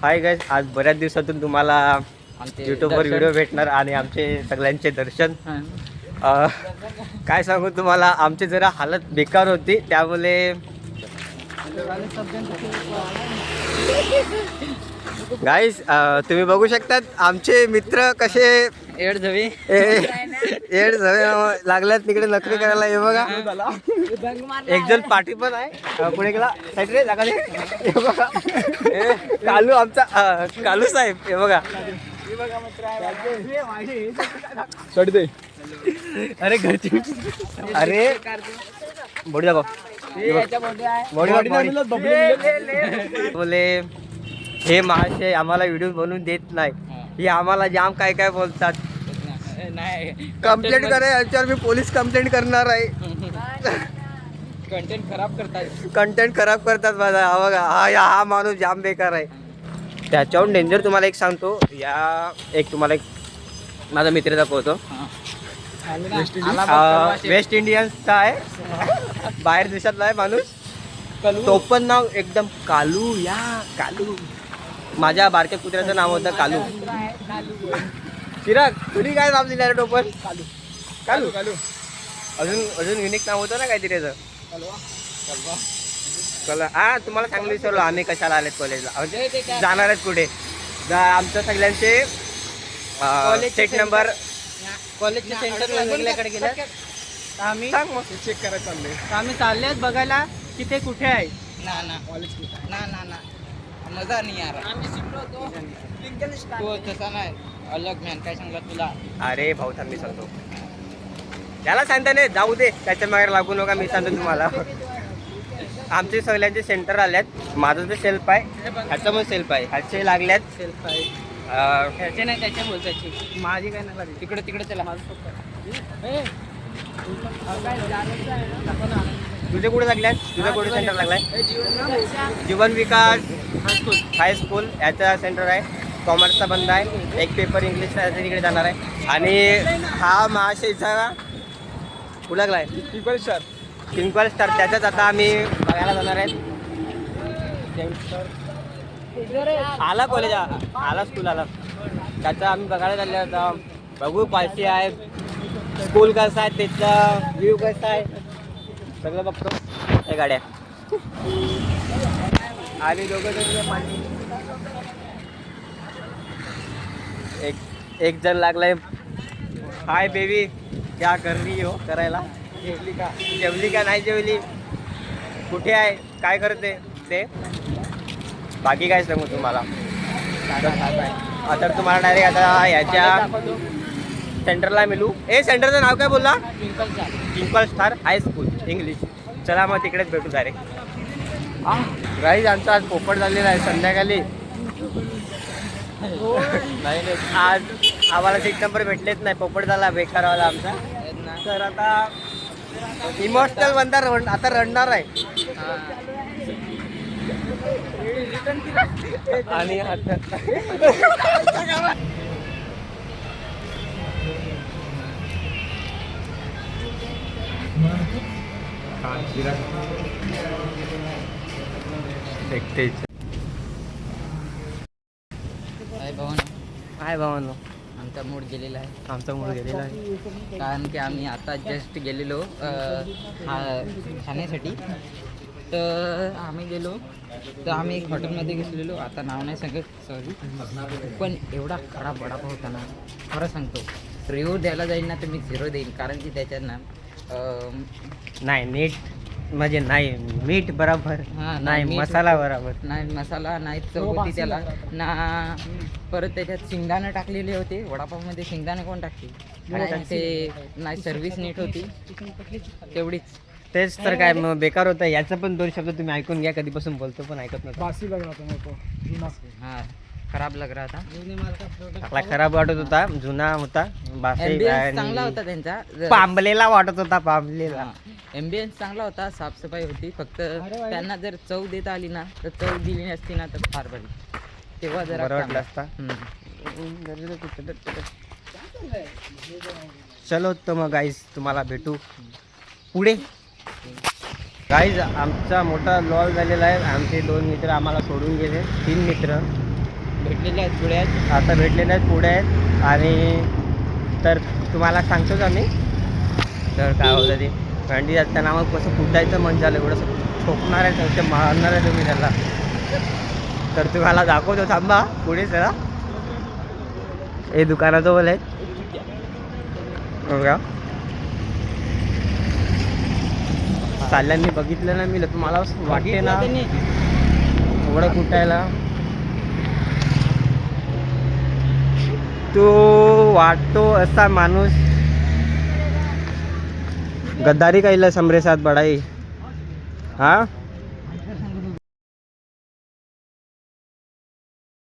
Hi guys, आज बऱ्याच दिवसातून तुम्हाला यूट्यूबवर व्हिडिओ भेटणार आणि आमचे सगळ्यांचे दर्शन. काय सांगू तुम्हाला, आमची जरा हालत बेकार होती, त्यामुळे गाईज तुम्ही बघू शकतात आमचे मित्र कसे एड झवे लागल्यात तिकडे नोकरी करायला. हे बघा, एक जण पाठी पण आहे पुढे गेला साईड रे जागा. हे बघा कालू, आमचा कालू साहेब. हे बघा, अरे घरची, अरे बोडी दाखव. बोले हे महाशय आम्हाला व्हिडिओ बनवून देत नाही, हे आम्हाला जाम काय काय बोलतात. कंप्लेंट करा याच्यावर, मी पोलीस कंप्लेंट करणार आहे. कंटेंट खराब करतात माझा. हा बघा, हा माणूस जाम बेकार आहे. त्याच्याहून डेंजर तुम्हाला एक सांगतो, तुम्हाला एक माझा मित्र दाखवतो. वेस्ट इंडियन्सचा आहे, बाहेर देशातला आहे माणूस. तो पण नाव एकदम कालू. कालू, माझ्या बारक्या कुत्र्याचं नाव होतं कालू. चिराग, तुझी काय नाव दिलं टोपण? कालू कालू कालू. अजून युनिक नाव होतं ना काहीतरी त्याचं. हा, तुम्हाला सांगलं विसरलो आम्ही कशाला आलेत कॉलेजला, जाणार आहेत कुठे. आमच्या सगळ्यांचे सेट नंबर कॉलेजच्या सेंटर वेगवेगळ्याकडे गेले. आम्ही चेक करायला चालले, आम्ही चालले बघायला की ते कुठे आहे. मजा नाही यार, आम्ही शिकलो तो तसा नाही अलग मॅन. काय सांगला तुला? अरे भाऊ थांब, मी सांगतो त्याला. सांगता नाही, जाऊ दे, त्याच्या मागे लागू नका. मी सांगतो तुम्हाला, आमचे सगळ्यांचे सेंटर आल्यात. माझं जे सेल्फ आहे, ह्याचं पण सेल्फ आहे, ह्याचे लागल्यात. सेल्फ आहे ह्याचे नाही, त्याच्या बोलताची माझी काय नाही लागली. तिकडे त्याला माझं तुझे कुठे लागल्यात? तुझं कुठे सेंटर लागलाय? जीवन विकास हायस्कूल याचा सेंटर आहे. कॉमर्सचा बंद आहे, एक पेपर इंग्लिशचा तिकडे जाणार आहे. आणि हा महाशयचा कुठे लागलाय? किंगकॉल स्टार, त्याच्याच आता आम्ही बघायला जाणार आहेत. आला कॉलेज, आला स्कूल आला, त्याचं आम्ही बघायला चालले आता. बघू पाहिजे आहे स्कूल कसं आहे, त्याचा व्ह्यू कसा आहे, सगळं बघतो. हे गाड्या आणि दोघं एक जण लागलाय. हाय बेबी, क्या कर रही हो? करायला जेवली का नाही जेवली, कुठे आहे, काय करते ते. बाकी काय सांगू तुम्हाला. आता तुम्हाला डायरेक्ट आता याच्या सेंटरला मिळू. सेंटरचं नाव काय बोलला? किंगकॉल स्टार हायस्कूल इंग्लिश. चला मग तिकडेच भेटू डायरेक्ट. गाईज, आमचा आज पोपट झालेला आहे संध्याकाळी. नाही, आज आम्हाला सीट नंबर भेटलेच नाही, पोपट झाला बेकारवाला आमचा. तर आता इमोशनल बनणार, आता रडणार आहे. आणि आता हाय भावानो, आमचा मूड गेलेला आहे. कारण की आम्ही आता जस्ट गेलेलो खाण्यासाठी. तर आम्ही गेलो, तर आम्ही एक हॉटेलमध्ये घेतलेलो, आता नाव नाही सांगत, सॉरी. पण एवढा खराब वडापाव होता ना, खरं सांगतो. रिव्ह्यू द्यायला जाईल ना तर मी 0 देईन, कारण की त्याच्यात ना नाही नीट म्हणजे नाही मीठ बरोबर, नाही मसाला बरोबर, नाही मसाला नाही, चव होती त्याला ना. परत त्याच्यात शेंगदाणे टाकलेले होते. वडापावमध्ये शेंगदाणे कोण टाकते? आणि ते नाही, सर्व्हिस नीट होती तेवढीच. तेच तर काय मग बेकार होतं. याचं पण 2 शब्द तुम्ही ऐकून घ्या, कधीपासून बोलतो पण ऐकत नव्हतं. हां, खराब लग रहा था. आपला खराब वाटत होता, जुना होता. चांगला होता त्यांचा, पांबलेला वाटत होता, पांबलेला. एम्बियन्स चांगला होता, साफसफाई होती. फक्त त्यांना जर चव देता आली ना, तर चव दिली नसती ना तर फार बरी, तेव्हा जरा बरं वाटलं असता. चलो तर मग गाईज, तुम्हाला भेटू पुढे. गाईज, आमचा मोठा लॉस झालेला आहे. आमचे 2 मित्र आम्हाला सोडून गेले, 3 मित्र. भेटलेल्या आहेत पुढे आहेत. आता भेटलेले आहेत पुढे आहेत. आणि तर तुम्हाला सांगतोच आम्ही. तर काय होतं ते भांडी त्या नावात कसं कुटायचं म्हणजे झालं एवढं ठोकणार आहे त्यांचे मारणार आहे तुम्ही त्याला. तर तुम्हाला दाखवतो थांबा पुढे चला. हे दुकानाचं बोल आहे बघा. चालल्यांनी बघितलं ना मी तुम्हाला वाटते ना त्यांनी एवढं कुटायला. तो वाटतो असा माणूस गद्दारी काहीला समरे साथ बडाई. हा